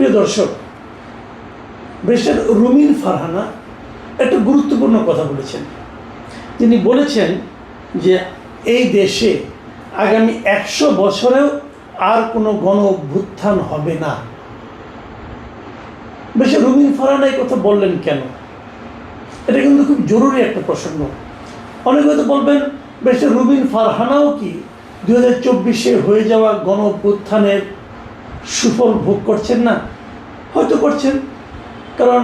প্রিয় দর্শক, ব্যারিস্টার রুমিন ফারহানা একটা গুরুত্বপূর্ণ কথা বলেছেন। তিনি বলেছেন যে এই দেশে আগামী 100 বছরেও আর কোনো গণ অভ্যুত্থান হবে না। ব্যারিস্টার রুমিন ফারহানা এই কথা বললেন কেন? এটা কিন্তু খুব জরুরি একটা প্রসঙ্গ। অনেকে হয়তো বলবেন, ব্যারিস্টার রুমিন ফারহানাও কি 2024-এ হয়ে যাওয়া গণ অভ্যুত্থানের সুফল ভোগ করছেন না? হয়তো করছেন, কারণ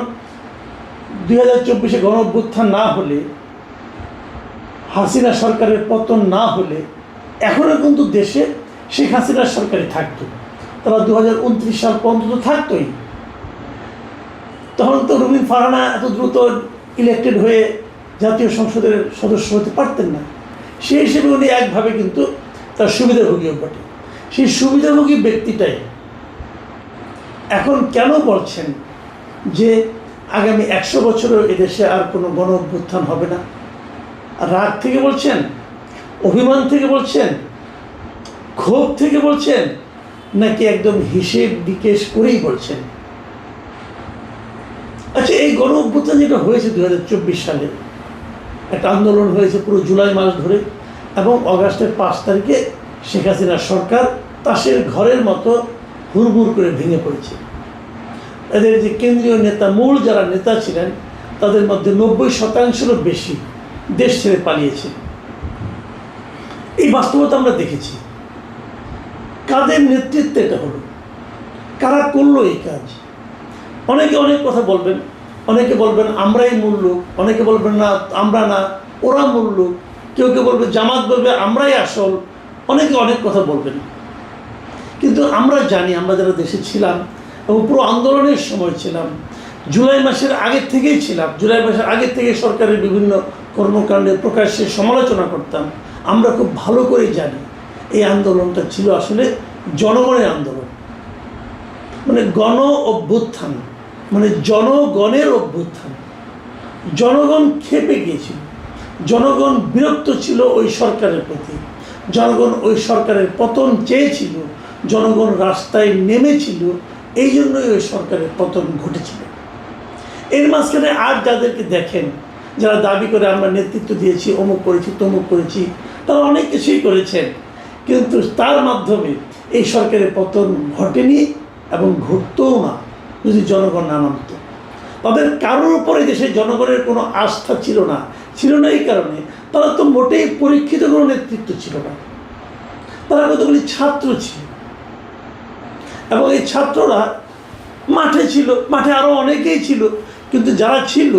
2024-এ গণ অভ্যুত্থান না হলে, হাসিনা সরকারের পতন না হলে এখনও কিন্তু দেশে শেখ হাসিনার সরকারই থাকতো। তারা 2029 সাল পর্যন্ত থাকতোই। তখন তো রুমিন ফারহানা এত দ্রুত ইলেক্টেড হয়ে জাতীয় সংসদের সদস্য হতে পারতেন না। সেই হিসেবে উনি একভাবে কিন্তু তার সুবিধাভোগীও বটে। সেই সুবিধাভোগী ব্যক্তিটাই এখন কেন বলছেন যে আগামী 100 বছরেও এদেশে আর কোনো গণ অভ্যুত্থান হবে না? রাগ থেকে বলছেন, অভিমান থেকে বলছেন, ক্ষোভ থেকে বলছেন, নাকি একদম হিসেব নিকেশ করেই বলছেন? আচ্ছা, এই গণ অভ্যুত্থান যেটা হয়েছে 2024 সালে, একটা আন্দোলন হয়েছে পুরো জুলাই মাস ধরে, এবং অগাস্টের 5 তারিখে শেখ হাসিনার সরকার তাসের ঘরের মতো হুড়মুড় করে ভেঙে পড়েছে। এদের যে কেন্দ্রীয় নেতা, মূল যারা নেতা ছিলেন, তাদের মধ্যে 90% বেশি দেশ ছেড়ে পালিয়েছে। এই বাস্তবতা আমরা দেখেছি। কাদের নেতৃত্বে এটা হলো? কারা করলো এই কাজ? অনেকে অনেক কথা বলবেন। অনেকে বলবেন আমরাই মূল লোক, অনেকে বলবেন না আমরা না, ওরা মূল লোক, কেউ কেউ বলবে জামাত বলবে আমরাই আসল, অনেকে অনেক কথা বলবেন। কিন্তু আমরা জানি, আমরা যারা দেশে ছিলাম এবং পুরো আন্দোলনের সময় ছিলাম, জুলাই মাসের আগের থেকেই ছিলাম, জুলাই মাসের আগের থেকে সরকারের বিভিন্ন কর্মকাণ্ডের প্রকাশ্যে সমালোচনা করতাম, আমরা খুব ভালো করে জানি এই আন্দোলনটা ছিল আসলে জনগণের আন্দোলন। মানে গণ অভ্যুত্থান, মানে জনগণের অভ্যুত্থান। জনগণ ক্ষেপে গিয়েছিল, জনগণ বিরক্ত ছিল ওই সরকারের প্রতি, জনগণ ওই সরকারের পতন চেয়েছিল, জনগণ রাস্তায় নেমেছিল, এই জন্যই ওই সরকারের পতন ঘটেছিল। এর মাঝখানে আর যাদেরকে দেখেন, যারা দাবি করে আমরা নেতৃত্ব দিয়েছি, অমুক করেছি, তমুক করেছি, তারা অনেক কিছুই করেছেন, কিন্তু তার মাধ্যমে এই সরকারের পতন ঘটেনি এবং ঘটতও না যদি জনগণ না নামত। তাদের কারোর উপরে দেশের জনগণের কোনো আস্থা ছিল না। ছিল না এই কারণে, তারা তো মোটেই পরীক্ষিত কোনো নেতৃত্ব ছিল না। তারা কতগুলি ছাত্র ছিল, এবং এই ছাত্ররা মাঠে ছিল, মাঠে আরও অনেকেই ছিল, কিন্তু যারা ছিল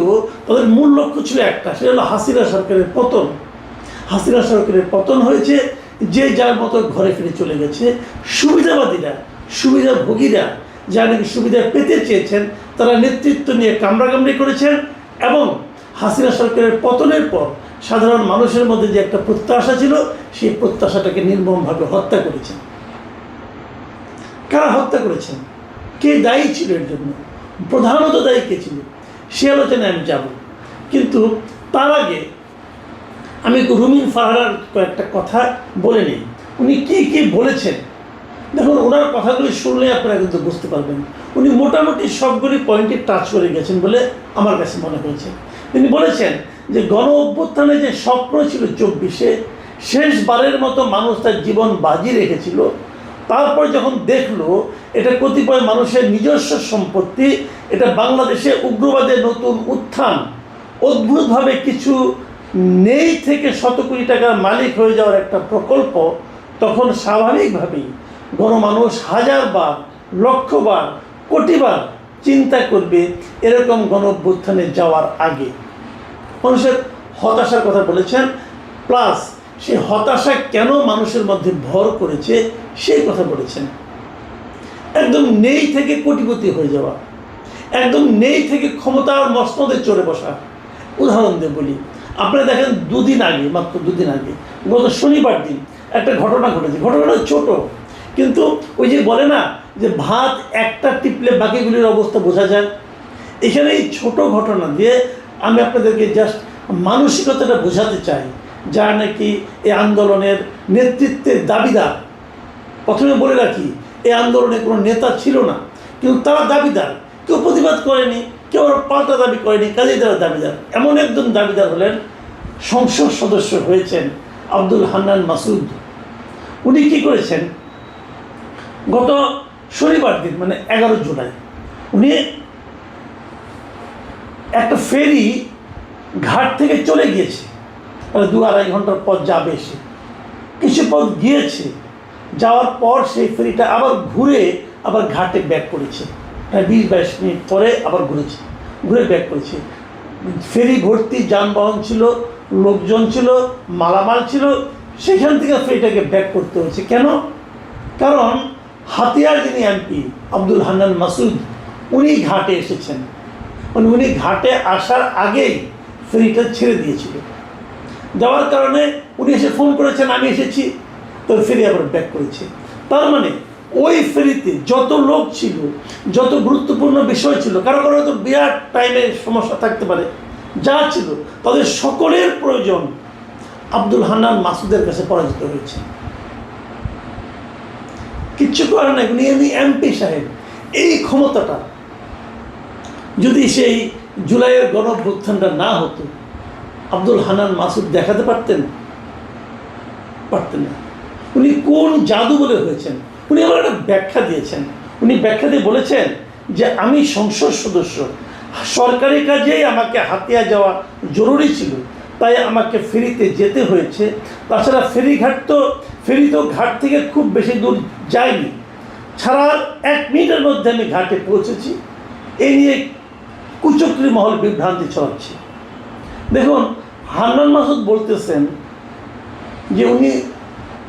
তাদের মূল লক্ষ্য ছিল একটা, সেটা হলো হাসিনা সরকারের পতন। হাসিনা সরকারের পতন হয়েছে, যে যার মতো ঘরে ফিরে চলে গেছে। সুবিধাবাদীরা, সুবিধাভোগীরা, যারা নাকি সুবিধা পেতে চেয়েছেন, তারা নেতৃত্ব নিয়ে কামড়াকামড়ি করেছেন, এবং হাসিনা সরকারের পতনের পর সাধারণ মানুষের মধ্যে যে একটা প্রত্যাশা ছিল, সেই প্রত্যাশাটাকে নির্মমভাবে হত্যা করেছেন। কারা হত্যা করেছেন? কে দায়ী ছিল এর জন্য? প্রধানত দায়ী কে ছিল? সে আলোচনায় আমি যাব, কিন্তু তার আগে আমি রুমিন ফারহানার কয়েকটা কথা বলে নিই। উনি কী বলেছেন দেখুন, ওনার কথাগুলি শুনলে আপনারা কিন্তু বুঝতে পারবেন। উনি মোটামুটি সবগুলি পয়েন্টে টাচ করে গেছেন বলে আমার কাছে মনে হয়েছে। তিনি বলেছেন যে গণ অভ্যুত্থানে যে স্বপ্ন ছিল 24-এ, শেষবারের মতো মানুষ তার জীবন বাজি রেখেছিল, তারপর যখন দেখলো এটা কতিপয় মানুষের নিজস্ব সম্পত্তি, এটা বাংলাদেশে উগ্রবাদের নতুন উত্থান, অদ্ভুতভাবে কিছু নেই থেকে শত কোটি টাকার মালিক হয়ে যাওয়ার একটা প্রকল্প, তখন স্বাভাবিকভাবেই গণমানুষ হাজারবার, লক্ষবার, কোটিবার চিন্তা করবে এরকম গণ অভ্যুত্থানে যাওয়ার আগে। মানুষের হতাশার কথা বলেছেন, প্লাস সেই হতাশা কেন মানুষের মধ্যে ভর করেছে সেই কথা বলেছেন। একদম নেই থেকে কোটিপতি হয়ে যাওয়া, একদম নেই থেকে ক্ষমতার মসনদে চড়ে বসা। উদাহরণ দিয়ে বলি, আপনারা দেখেন মাত্র দুদিন আগে গত শনিবার দিন একটা ঘটনা ঘটেছে। ঘটনাটা ছোট, কিন্তু ওই যে বলে না যে ভাত একটা টিপলে বাকিগুলির অবস্থা বোঝা যায়, এখানে এই ছোট ঘটনা দিয়ে আমি আপনাদেরকে জাস্ট মানসিকতাটা বোঝাতে চাই, যারা নাকি এই আন্দোলনের নেতৃত্বের দাবিদার। প্রথমে বলে রাখি, এই আন্দোলনে কোনো নেতা ছিল না, কিন্তু তারা দাবিদার, কেউ প্রতিবাদ করেনি, কেউ পাল্টা দাবি করেনি, কাজেই তারা দাবিদার। এমন একজন দাবিদার হলেন, সংসদ সদস্য হয়েছেন আব্দুল হান্নান মাসুদ। উনি কী করেছেন, গত শনিবার দিন মানে 11 জুলাই উনি একটা ফেরি ঘাট থেকে চলে গিয়েছে, 2-2.5 ঘন্টার পর যাবে সে, কিছু পথ গিয়েছে, যাওয়ার পর সেই ফেরিটা আবার ঘুরে আবার ঘাটে ব্যাক করেছে, প্রায় 20-22 মিনিট পরে আবার ঘুরে ব্যাক করেছে। ফেরি ভর্তি যানবাহন ছিল, লোকজন ছিল, মালামাল ছিল, সেখান থেকে ফেরিটাকে ব্যাক করতে হয়েছে। কেন? কারণ হাতিয়ার যিনি এমপি আব্দুল হান্নান মাসুদ, উনি ঘাটে এসেছেন, উনি ঘাটে আসার আগেই ফেরিটা ছেড়ে দিয়েছিল। যাওয়ার কারণে উনি এসে ফোন করেছেন আমি এসেছি, তো ফেরি আবার ব্যাক করেছে। তার মানে ওই ফেরিতে যত লোক ছিল, যত গুরুত্বপূর্ণ বিষয় ছিল, কারো কারো তো বিরাট টাইমের সমস্যা থাকতে পারে, যা ছিল তাদের সকলের প্রয়োজন আব্দুল হান্নান মাসুদের কাছে পরাজিত হয়েছে। কিচ্ছু করার নাই, উনি এমপি সাহেব। এই ক্ষমতাটা যদি সেই জুলাইয়ের গণঅভ্যুত্থানটা না হতো, আব্দুল হান্নান মাসুদ দেখাতে পারতেন না। উনি কোন জাদু বলে হয়েছেন, উনি আবার একটা ব্যাখ্যা দিয়েছেন। উনি ব্যাখ্যা দিয়ে বলেছেন যে আমি সংসদ সদস্য, সরকারি কাজেই আমাকে হাতিয়া যাওয়া জরুরি ছিল, তাই আমাকে ফেরিতে যেতে হয়েছে। তাছাড়া ফেরি তো ঘাট থেকে খুব বেশি দূর যায়নি, ছাড়ার 1 মিনিটের মধ্যে আমি ঘাটে পৌঁছেছি। এই নিয়ে কুচক্রী মহল বিভ্রান্তি ছড়াচ্ছে। দেখুন, হান্নান মাসুদ বলতেছেন যে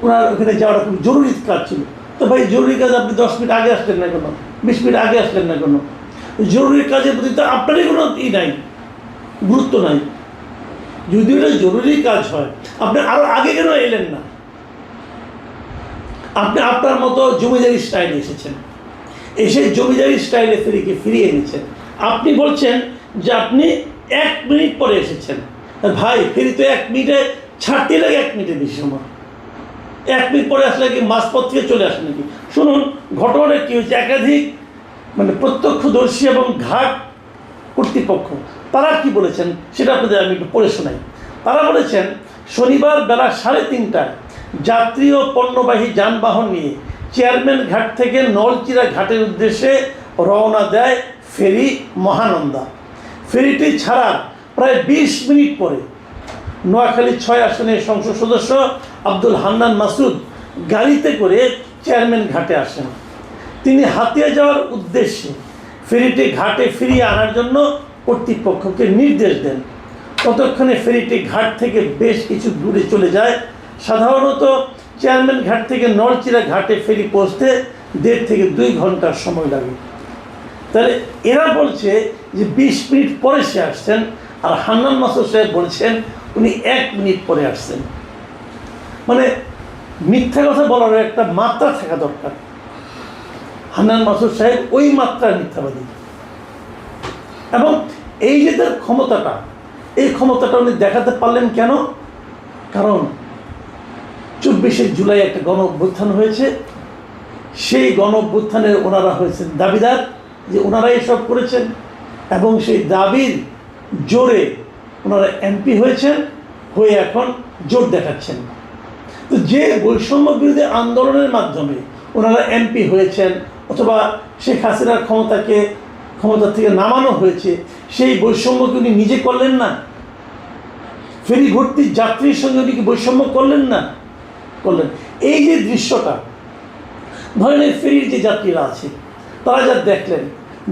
ওনার ওখানে যাওয়াটা খুব জরুরি কাজ ছিল। তো ভাই, জরুরি কাজ আপনি 10 মিনিট আগে আসলেন না কেন, 20 মিনিট আগে আসলেন না কেন? জরুরি কাজের প্রতি তো আপনারই কোনো নাই, গুরুত্ব নাই। যদি এটা জরুরি কাজ হয়, আপনি আরো আগে কেন এলেন না? আপনি আপনার মতো জমিদারি স্টাইলে এসেছেন, এসে জমিদারি স্টাইলে ফেরিকে ফিরিয়ে এনেছেন। আপনি বলছেন যে আপনি 1 মিনিট পরে এসেছেন। ভাই, ফেরি তো 1 মিনিটে ছাড়তে লাগে, 1 মিনিটের বেশি সময়। 1 মিনিট পরে আসলে কি মাঝপথ থেকে চলে আসে নাকি? শুনুন ঘটনাটা কী হয়েছে। একাধিক প্রত্যক্ষদর্শী এবং ঘাট কর্তৃপক্ষ তারা কি বলেছেন সেটা আপনাদের আমি একটু পড়ে শোনাই। তারা বলেছেন, শনিবার বেলা 3:30টায় যাত্রী ও পণ্যবাহী যানবাহন নিয়ে চেয়ারম্যান ঘাট থেকে নলচিরা ঘাটের উদ্দেশ্যে রওনা দেয় ফেরি মহানন্দা। ফেরিটি ছাড়ার প্রায় 20 মিনিট পরে নোয়াখালী 6 আসনের সংসদ সদস্য আব্দুল হান্নান মাসুদ গাড়িতে করে চেয়ারম্যান ঘাটে আসেন। তিনি হাতিয়া যাওয়ার উদ্দেশ্যে ফেরিটি ঘাটে ফিরিয়ে আনার জন্য কর্তৃপক্ষকে নির্দেশ দেন। ততক্ষণে ফেরিটি ঘাট থেকে বেশ কিছু দূরে চলে যায়। সাধারণত চেয়ারম্যান ঘাট থেকে নলচিরা ঘাটে ফেরি পৌঁছতে 1.5 থেকে 2 ঘন্টার সময় লাগে। তাহলে এরা বলছে যে 20 মিনিট পরে সে আসছেন, আর হান্নান মাসুদ সাহেব বলছেন উনি 1 মিনিট পরে আসছেন। মানে মিথ্যা কথা বলার একটা মাত্রা থাকা দরকার। হান্নান মাসুদ সাহেব ওই মাত্রার মিথ্যাবাদী। এবং এই যে তার ক্ষমতাটা, এই ক্ষমতাটা উনি দেখাতে পারলেন কেন? কারণ 24শে জুলাই একটা গণ অভ্যুত্থান হয়েছে। সেই গণ অভ্যুত্থানের ওনারা হয়েছেন দাবিদার, যে ওনারাই এসব করেছেন, এবং সেই দাবির জোরে ওনারা এমপি হয়েছেন, হয়ে এখন জোর দেখাচ্ছেন। তো যে বৈষম্য বিরোধী আন্দোলনের মাধ্যমে ওনারা এমপি হয়েছেন, অথবা শেখ হাসিনার ক্ষমতা থেকে নামানো হয়েছে, সেই বৈষম্যকে উনি নিজে করলেন না? ফেরি ভর্তি যাত্রীর সঙ্গে উনি কি বৈষম্য করলেন না? করলেন। এই যে দৃশ্যটা, ধরেন এই ফেরির যে যাত্রীরা আছে তারা যা দেখলেন,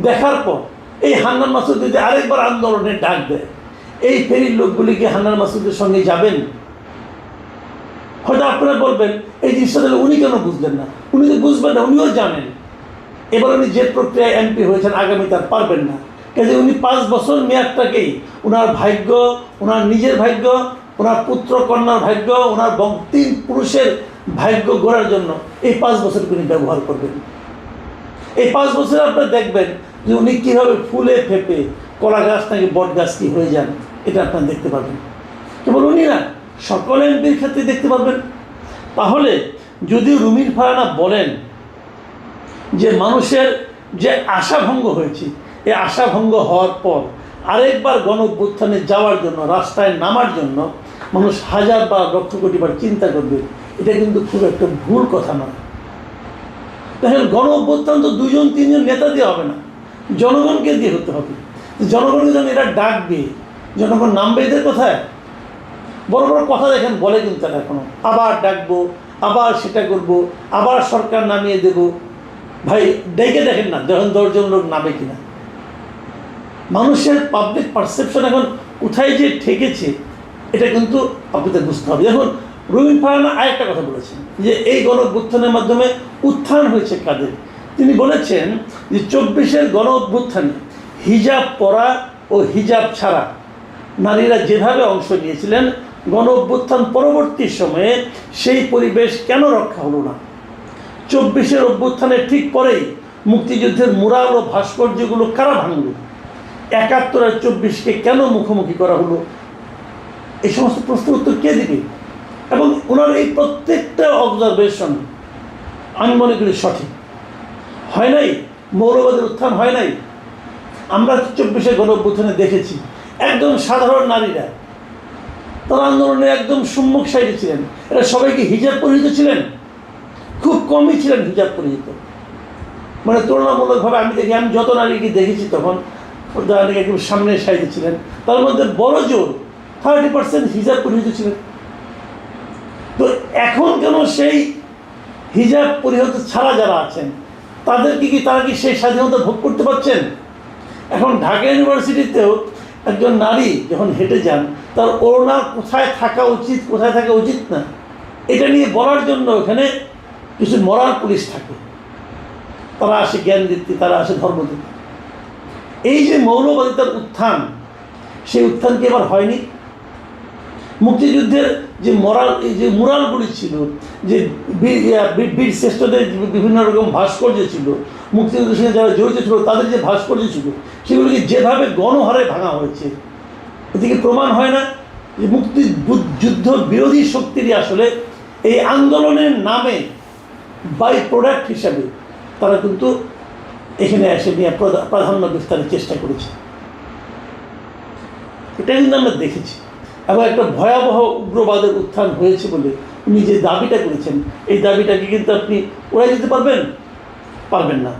দেখার পর এই হান্নান মাসুদ যদি আরেকবার আন্দোলনের ডাক দেয়, এই ফেরির লোকগুলিকে হান্নান মাসুদের সঙ্গে যাবেন? হয়তো আপনারা বলবেন এই জিনিসটা তাহলে উনি কেন বুঝলেন না? উনি তো বুঝবেন না, উনিও জানেন। এবার উনি যে প্রক্রিয়ায় এমপি হয়েছেন, আগামী তার পারবেন না। কাজে উনি 5 বছর মেয়াদটাকেই ওনার ভাগ্য, ওনার নিজের ভাগ্য, ওনার পুত্র কন্যার ভাগ্য, ওনার 3 পুরুষের ভাগ্য গড়ার জন্য এই 5 বছরকে উনি ব্যবহার করবেন। এই 5 বছরে আপনারা দেখবেন যে উনি কীভাবে ফুলে ফেপে কলা গাছ নাকি বট গাছ কি হয়ে যান, এটা আপনারা দেখতে পাবেন। কেবল উনি না, সকল এমপির ক্ষেত্রে দেখতে পাবেন। তাহলে যদি রুমিন ফারহানা বলেন যে মানুষের যে আশাভঙ্গ হয়েছে, এই আশাভঙ্গ হওয়ার পর আরেকবার গণ অভ্যুত্থানে যাওয়ার জন্য, রাস্তায় নামার জন্য মানুষ হাজার বা লক্ষ কোটি বার চিন্তা করবে, এটা কিন্তু খুব একটা ভুল কথা নয়। দেখেন, গণ অভ্যুত্থান তো 2-3 নেতা দিয়ে হবে না, জনগণকে দিয়ে হতে হবে। জনগণকে যখন এরা ডাকবে, জনগণ নামবে এদের কথায়। বড় বড় কথা দেখেন বলে কিন্তু তারা এখনো, আবার ডাকবো, আবার সেটা করব, আবার সরকার নামিয়ে দেব। ভাই ডেকে দেখেন না, যখন 10 জন লোক নামে কিনা। মানুষের পাবলিক পারসেপশন এখন কোথায় যে ঠেকেছে, এটা কিন্তু আপনাদের বুঝতে হবে। এখন রুমিন ফারহানা আরেকটা কথা বলেছেন যে এই গণ অভ্যুত্থানের মাধ্যমে উত্থান হয়েছে কাদের। তিনি বলেছেন যে 24-এর গণ অভ্যুত্থানে হিজাব পরা ও হিজাব ছাড়া নারীরা যেভাবে অংশ নিয়েছিলেন, গণ অভ্যুত্থান পরবর্তী সময়ে সেই পরিবেশ কেন রক্ষা হলো না? 24-এর অভ্যুত্থানের ঠিক পরেই মুক্তিযুদ্ধের মুরাল ও ভাস্কর্যগুলো কারা ভাঙল? 71 আর 24-কে কেন মুখোমুখি করা হলো? এই সমস্ত প্রশ্নের উত্তর কে দিবে? এবং ওনার এই প্রত্যেকটা অবজারভেশন আমি মনে করি সঠিক। হয় নাই মৌলবাদের উত্থান, হয় নাই। আমরা 24-এর গণ অভ্যুত্থানে দেখেছি একদম সাধারণ নারীরা তারা আন্দোলনে একদম সম্মুখ সাইডে ছিলেন। এরা সবাইকে হিজাব পরিহিত ছিলেন, খুব কমই ছিলেন হিজাব পরিহিত। মানে তুলনামূলকভাবে আমি যত নারীকে দেখেছি তখন নারীকে একদম সামনের সাইডে ছিলেন, তার মধ্যে বড় জোর 30% হিজাব পরিহিত ছিলেন। তো এখন কেন সেই হিজাব পরিহিত ছাড়া যারা আছেন তারা কি সেই স্বাধীনতা ভোগ করতে পারছেন? এখন ঢাকা ইউনিভার্সিটিতেও একজন নারী যখন হেঁটে যান, তার ওড়না কোথায় থাকা উচিত, কোথায় থাকা উচিত না, এটা নিয়ে বলার জন্য ওখানে কিছু মরাল পুলিশ থাকে। তারা আসে জ্ঞান দিতে, তারা আসে ধর্ম দিতে। এই যে মৌলবাদিতার উত্থান, সেই উত্থান কি এবার হয়নি? মুক্তিযুদ্ধের যে মুরালগুলি ছিল, যে বীর শ্রেষ্ঠদের বিভিন্ন রকম ভাস্কর্য ছিল, মুক্তিযুদ্ধের সঙ্গে যারা জড়িত ছিল তাদের যে ভাস্কর্য ছিল, সেগুলিকে যেভাবে গণহারে ভাঙা হয়েছে, এদিকে প্রমাণ হয় না যে মুক্তিযুদ্ধ বিরোধী শক্তিরই আসলে এই আন্দোলনের নামে বাই প্রোডাক্ট হিসাবে তারা কিন্তু এখানে এসে নিয়ে প্রাধান্য বিস্তারের চেষ্টা করেছে। এটা কিন্তু আমরা দেখেছি। এবং একটা ভয়াবহ উগ্রবাদের উত্থান হয়েছে বলে উনি যে দাবিটা করেছেন, এই দাবিটাকে কিন্তু আপনি উড়াই দিতে পারবেন না।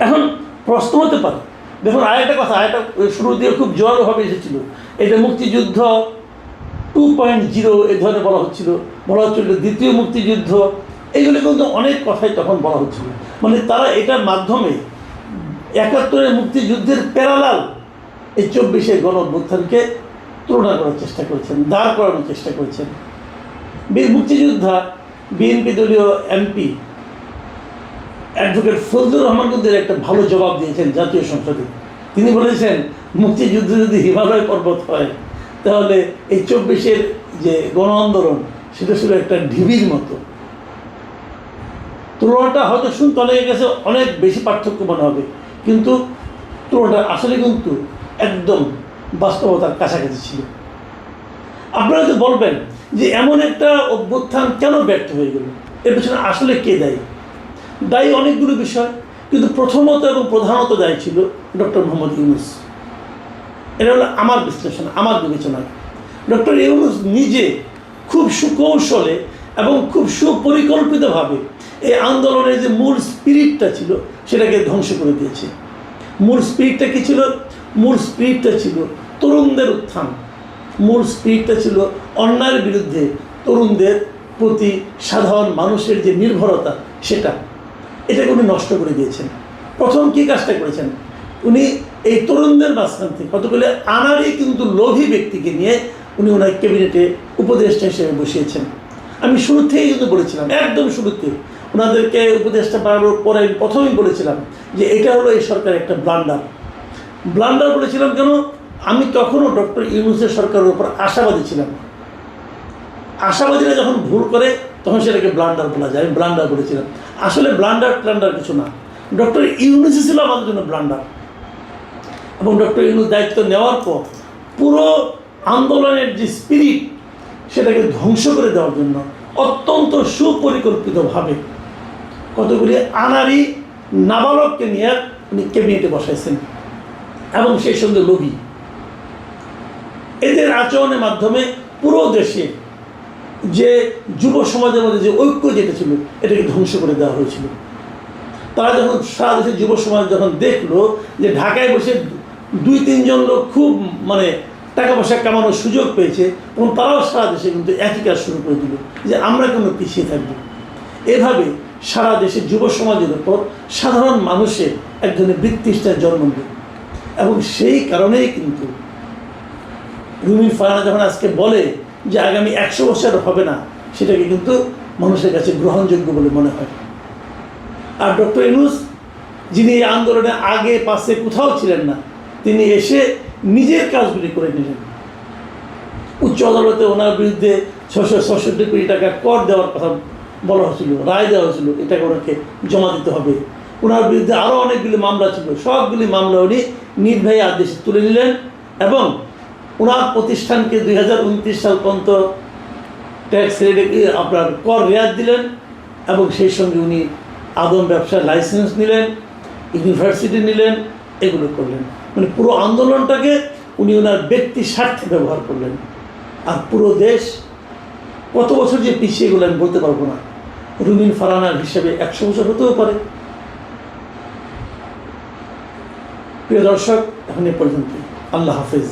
এখন প্রশ্ন হতে পারে, দেখুন আরেকটা কথা, শুরু দিয়ে খুব জোরালোভাবে এসেছিল, এটা মুক্তিযুদ্ধ 2.0 এই ধরনের বলা হচ্ছিল দ্বিতীয় মুক্তিযুদ্ধ। এইগুলো কিন্তু অনেক কথাই তখন বলা হচ্ছিল। মানে তারা এটার মাধ্যমে 71-এর মুক্তিযুদ্ধের প্যারালাল এই 24-এর গণ অভ্যুত্থানকে তুলনা করার চেষ্টা করেছেন, দাঁড় করানোর চেষ্টা করেছেন। মুক্তিযোদ্ধা বিএনপি দলীয় এমপি অ্যাডভোকেট ফজলুর রহমান কিন্তু একটা ভালো জবাব দিয়েছেন জাতীয় সংসদে। তিনি বলেছেন, মুক্তিযুদ্ধ যদি হিমালয় পর্বত হয়, তাহলে এই 24-এর যে গণ আন্দোলন সেটা ছিল একটা ঢিবির মতো। তুলনাটা হয়তো শুনতে অনেকের কাছে অনেক বেশি পার্থক্য মনে হবে, কিন্তু তুলনাটা আসলে কিন্তু একদম বাস্তবতার কাছাকাছি ছিল। আপনারা তো বলবেন যে এমন একটা অভ্যুত্থান কেন ব্যর্থ হয়ে গেল, এর পেছনে আসলে কে দায়ী? দায়ী অনেকগুলো বিষয়, কিন্তু প্রথমত এবং প্রধানত দায়ী ছিল ডক্টর মোহাম্মদ ইউনূস। এটা হলো আমার বিশ্লেষণ, আমার বিবেচনায়। ডক্টর ইউনূস নিজে খুব সুকৌশলে এবং খুব সুপরিকল্পিতভাবে এই আন্দোলনের যে মূল স্পিরিটটা ছিল সেটাকে ধ্বংস করে দিয়েছে। মূল স্পিরিটটা কী ছিল? মূল স্পিরিটটা ছিল তরুণদের উত্থান, মূল স্পিরিটটা ছিল অন্যায়ের বিরুদ্ধে তরুণদের প্রতি সাধারণ মানুষের যে নির্ভরতা, এটাকে উনি নষ্ট করে দিয়েছেন। প্রথম কী কাজটা করেছেন, উনি এই তরুণদের মাঝখান থেকে কতগুলো আনারই কিন্তু লোভী ব্যক্তিকে নিয়ে উনি ওনার ক্যাবিনেটে উপদেষ্টা হিসেবে বসিয়েছেন। আমি শুরু থেকেই কিন্তু বলেছিলাম, একদম শুরুতে ওনাদেরকে উপদেষ্টা বাড়ানোর পরে আমি প্রথমেই বলেছিলাম যে এটা হলো এই সরকারের একটা ব্লান্ডার বলেছিলাম। কেন? আমি তখনও ডক্টর ইউনূসের সরকারের উপর আশাবাদী ছিলাম। আশাবাদীরা যখন ভুল করে তখন সেটাকে ব্লান্ডার বলা যায়, আমি ব্লান্ডার বলেছিলাম। আসলে ব্লান্ডার কিছু না, ডক্টর ইউনূসই ছিল আমাদের জন্য ব্লান্ডার। এবং ডক্টর ইউনূস দায়িত্ব নেওয়ার পর পুরো আন্দোলনের যে স্পিরিট সেটাকে ধ্বংস করে দেওয়ার জন্য অত্যন্ত সুপরিকল্পিতভাবে কতগুলি আনাড়ি নাবালককে নিয়ে উনি ক্যাবিনেটে বসাইছেন এবং সেই সঙ্গে লোভী। এদের আচরণের মাধ্যমে পুরো দেশে যে যুব সমাজের মধ্যে যে ঐক্য যেটা ছিল এটাকে ধ্বংস করে দেওয়া হয়েছিল। তারা যখন সারা দেশের যুব সমাজ যখন দেখলো যে ঢাকায় বসে 2-3 জন লোক খুব মানে টাকা পয়সা কামানোর সুযোগ পেয়েছে, এবং তারাও সারা দেশে কিন্তু একই কাজ শুরু করে দিল যে আমরা কেন পিছিয়ে থাকবো। এভাবে সারা দেশের যুব সমাজের উপর সাধারণ মানুষের এক ধরনের বৃত্তিষ্ঠার জন্ম দেয়। এবং সেই কারণেই কিন্তু রুমিন ফারহানা যখন আজকে বলে যে আগামী 100 বছর হবে না, সেটাকে কিন্তু মানুষের কাছে গ্রহণযোগ্য বলে মনে হয়। আর ডক্টর ইউনূস, যিনি এই আন্দোলনে আগে পাশে কোথাও ছিলেন না, তিনি এসে নিজের কাজগুলি করে নিলেন। উচ্চ আদালতে ওনার বিরুদ্ধে 666 কোটি টাকা কর দেওয়ার কথা বলা হয়েছিল, রায় দেওয়া হয়েছিল, এটাকে ওনাকে জমা দিতে হবে। ওনার বিরুদ্ধে আরও অনেকগুলি মামলা ছিল, সবগুলি মামলা উনি নির্বাহী আদেশে তুলে নিলেন এবং ওনার প্রতিষ্ঠানকে 2029 সাল পর্যন্ত ট্যাক্স আপনার কর রেয়াত দিলেন এবং সেই সঙ্গে উনি আদম ব্যবসার লাইসেন্স নিলেন, ইউনিভার্সিটি নিলেন, এগুলো করলেন। মানে পুরো আন্দোলনটাকে উনি ওনার ব্যক্তি স্বার্থে ব্যবহার করলেন। আর পুরো দেশ কত বছর যে পিছিয়ে গেলো আমি বলতে পারবো না। রুমিন ফারহানার হিসেবে 100 বছর হতেও পারে। প্রিয় দর্শক, এখন এ পর্যন্ত। আল্লাহ হাফেজ।